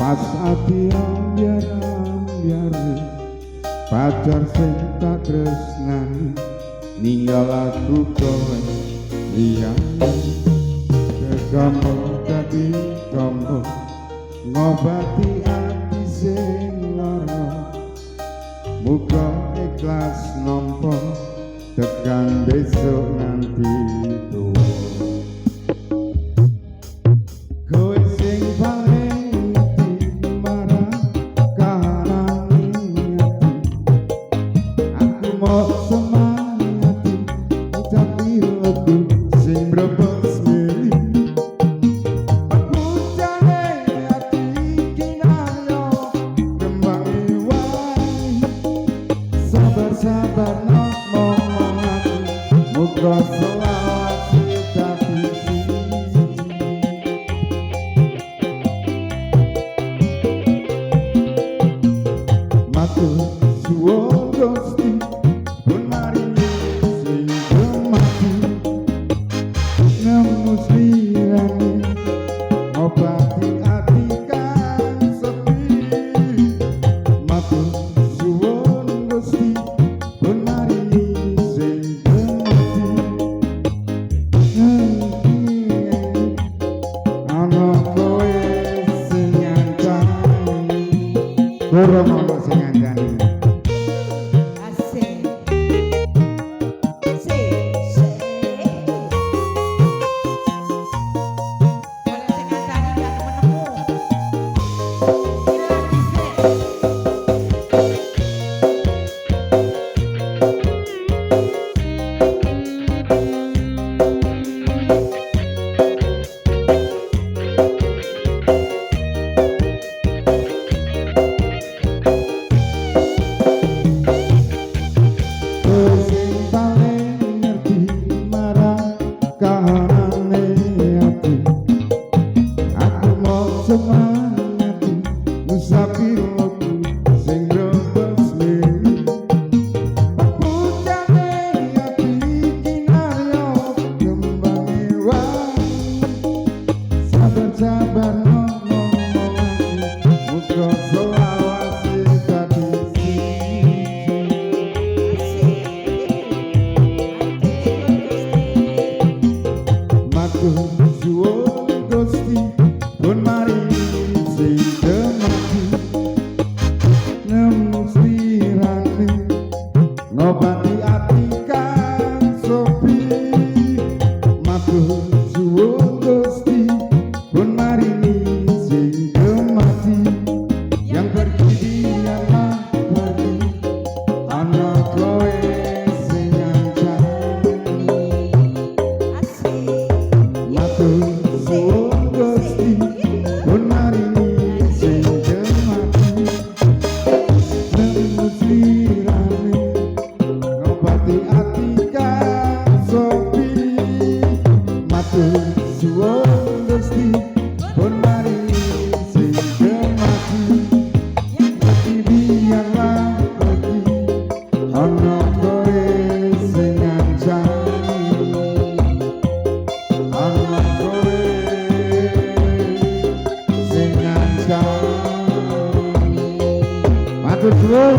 Mas ati ambyar pacar sing tak tresnani ninggal aku kowe liyane kegambo dadi gambo ngobati ati sing lara muga ikhlas nampa tekan besok nganti tuwa kowe sing paling ngerti marang kahanane ati aku mau semangati ucap lagu sing mrebes mili pucane ati kinayo kembangi wae sabar-sabar ngomong aku muga selawase dadi siji matur suwun Gusti pun maringi sing mati nemu slirane ngobati ati kang sepi matur suwun Gusti pun maringi sing mati ana kowe sing ngancani kurang ana sing ngancani semangati musafir aku sing rebes mili pucane ati kinaryo kembangi wae sabar-sabar ngomong aku muga selawase dadi siji matur suwun Gusti pun maringi sing mati nemu slirane ngobati ati kang sepi matur suwun Gusti pun maringi sing mati yang pergi biarlah pergi ana kowe sing ngancani matur suwun Gusti pun maringi sing mati nemu slirane ngobati ati kang sepi matur suwun Gusti pun maringi sing mati pergi biarlah pergi ana kowe sing ngancani ana kowe sing ngancani matur suwun